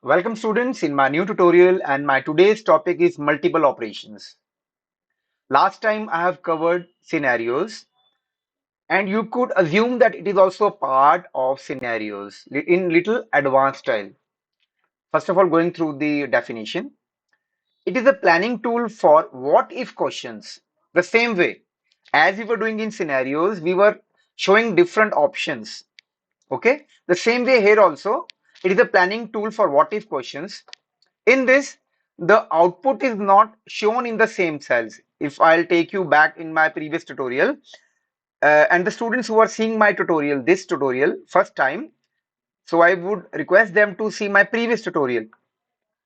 Welcome students in my new tutorial, and my today's topic is multiple operations. Last time I have covered scenarios, and you could assume that it is also a part of scenarios in little advanced style. First of all, going through the definition, it is a planning tool for what if questions. The same way as we were doing in scenarios, we were showing different options. Okay, the same way here also, it is a planning tool for what if questions. In this, the output is not shown in the same cells. If I'll take you back in my previous tutorial, and the students who are seeing my tutorial, this tutorial, first time, so I would request them to see my previous tutorial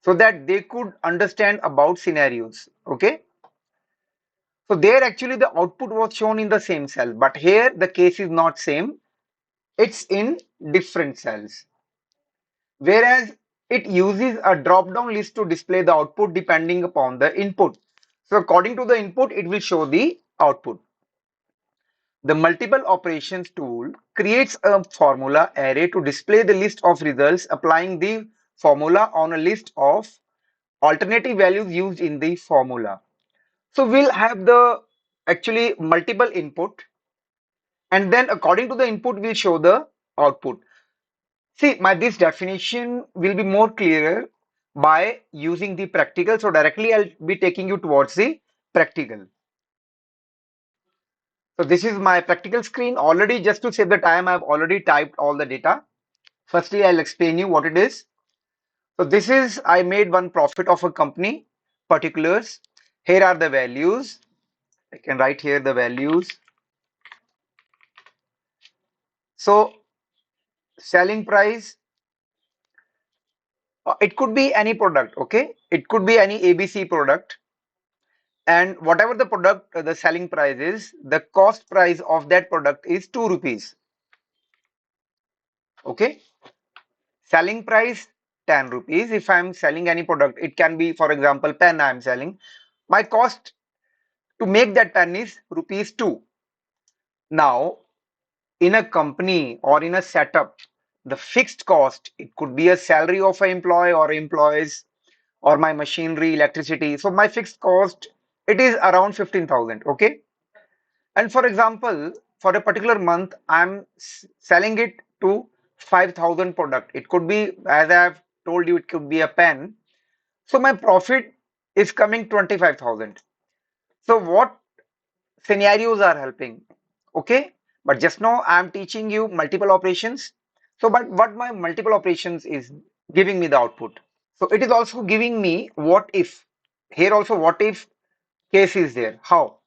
so that they could understand about scenarios. Okay. So there actually the output was shown in the same cell, but here the case is not same. It's in different cells. Whereas it uses a drop-down list to display the output depending upon the input. So according to the input, it will show the output. The multiple operations tool creates a formula array to display the list of results, applying the formula on a list of alternative values used in the formula. So we'll have the actually multiple input, and then according to the input, we'll show the output. See, this definition will be more clearer by using the practical. So directly I'll be taking you towards the practical. So this is my practical screen. Already, just to save the time, I've already typed all the data. Firstly, I'll explain you what it is. So this is, I made one profit of a company, particulars. Here are the values. I can write here the values. So selling price, it could be any product, okay? It could be any ABC product. And whatever the product, the selling price is, the cost price of that product is 2 rupees. Okay. Selling price 10 rupees. If I'm selling any product, it can be, for example, pen I'm selling. My cost to make that pen is rupees 2. Now, in a company or in a setup, the fixed cost, it could be a salary of an employee or employees or my machinery, electricity. So my fixed cost, it is around 15,000. Okay. And for example, for a particular month, I'm selling it to 5,000 product. It could be, as I've told you, it could be a pen. So my profit is coming 25,000. So what scenarios are helping? Okay. But just now I'm teaching you multiple operations. So, but what my multiple operations is giving me the output. So it is also giving me what if. Here also what if case is there. How?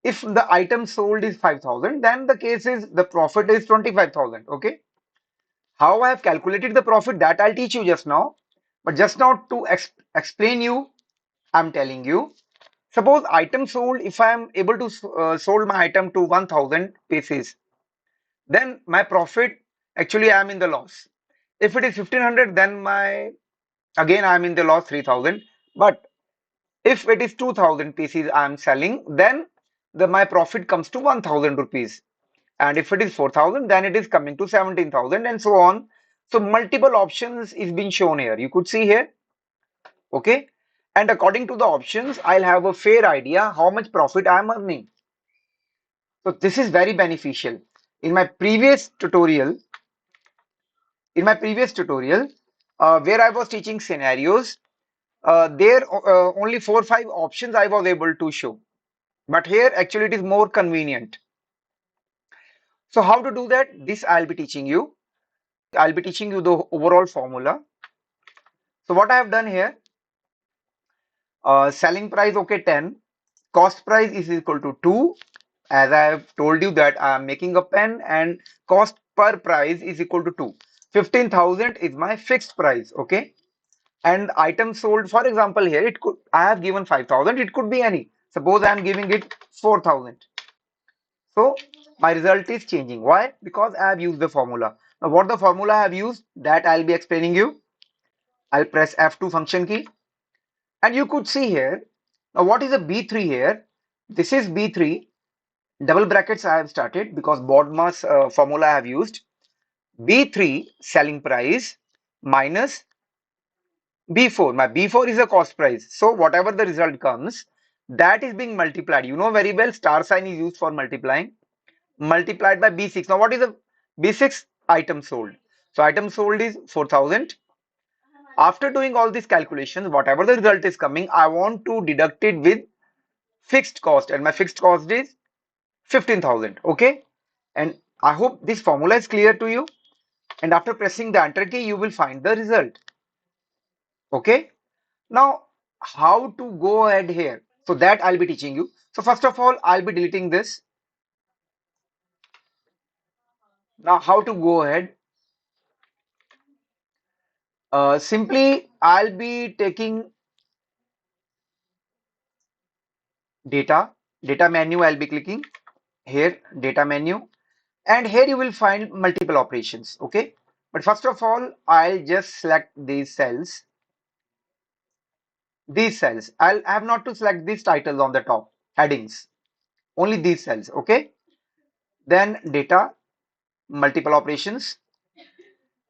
If the item sold is 5,000, then the case is the profit is 25,000. Okay. How I have calculated the profit, that I'll teach you just now. But just now to explain you, I'm telling you, suppose item sold, if I am able to sold my item to 1,000 pieces, then my profit, actually I am in the loss. If it is 1,500, then again I am in the loss 3,000. But if it is 2,000 pieces I am selling, then my profit comes to 1,000 rupees. And if it is 4,000, then it is coming to 17,000 and so on. So multiple options is being shown here. You could see here. Okay. And according to the options, I'll have a fair idea how much profit I'm earning. So this is very beneficial. In my previous tutorial, where I was teaching scenarios, there only 4 or 5 options I was able to show. But here actually it is more convenient. So how to do that? This I'll be teaching you. I'll be teaching you the overall formula. So what I have done here, selling price, okay, 10, cost price is equal to 2. As I have told you that I am making a pen and cost per price is equal to 2. 15,000 is my fixed price, okay? And item sold, for example, here it could, I have given 5,000, it could be any. Suppose I am giving it 4,000. So my result is changing. Why? Because I have used the formula. Now what the formula I have used, that I'll be explaining you. I'll press F2 function key. And you could see here, now what is a B3 here? This is B3, double brackets I have started because BODMAS formula I have used. B3 selling price minus B4. My B4 is a cost price. So whatever the result comes, that is being multiplied. You know very well, star sign is used for multiplying. Multiplied by B6. Now what is the B6? Item sold. So item sold is 4,000. After doing all these calculations, whatever the result is coming, I want to deduct it with fixed cost, and my fixed cost is 15,000. Okay. And I hope this formula is clear to you. And after pressing the enter key, you will find the result. Okay. Now, how to go ahead here? So that I'll be teaching you. So first of all, I'll be deleting this. Now, how to go ahead? Simply, I'll be taking data menu. I'll be clicking here, data menu, and here you will find multiple operations. Okay. But first of all, I'll just select these cells. These cells. I have not to select these titles on the top, headings. Only these cells. Okay. Then data, multiple operations.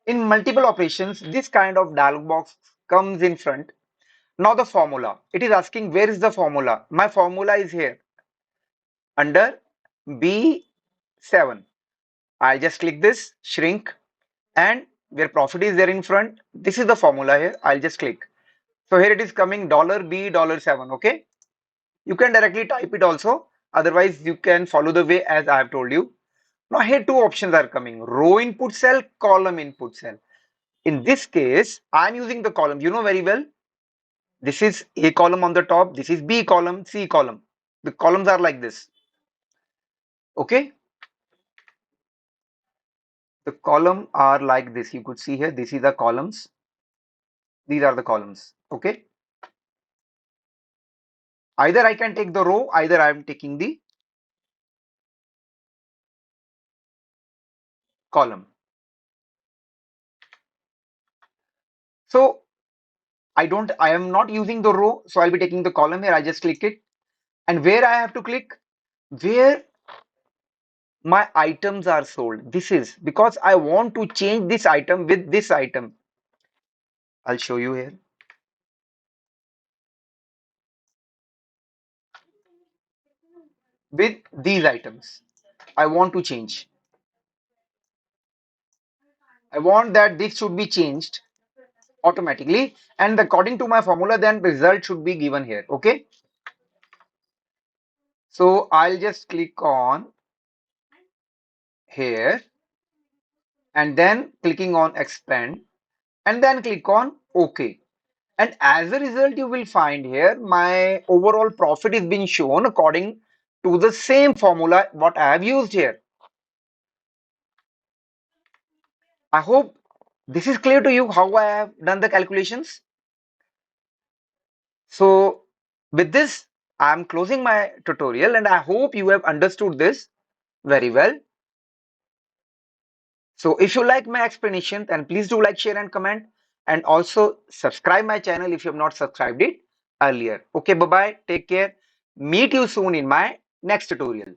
In multiple operations, this kind of dialog box comes in front. Now the formula. It is asking where is the formula. My formula is here under B7. I'll just click this, shrink, and where profit is there in front, this is the formula here. I'll just click. So here it is coming $B$7. Okay. You can directly type it also. Otherwise, you can follow the way as I have told you. Now here two options are coming, row input cell, column input cell. In this case, I'm using the column. You know very well. This is A column on the top. This is B column, C column. The columns are like this. Okay. The column are like this. You could see here. This is the columns. These are the columns. Okay. Either I can take the row, either I am taking the column. So I am not using the row. So I'll be taking the column here. I just click it. And where I have to click? Where my items are sold. This is because I want to change this item with this item. I'll show you here. With these items, I want to change. I want that this should be changed automatically, and according to my formula, then result should be given here. Okay. So I'll just click on here and then clicking on expand and then click on OK. And as a result, you will find here my overall profit is being shown according to the same formula what I have used here. I hope this is clear to you how I have done the calculations. So with this, I am closing my tutorial and I hope you have understood this very well. So if you like my explanation, then please do like, share and comment, and also subscribe my channel if you have not subscribed it earlier. Okay, bye-bye. Take care. Meet you soon in my next tutorial.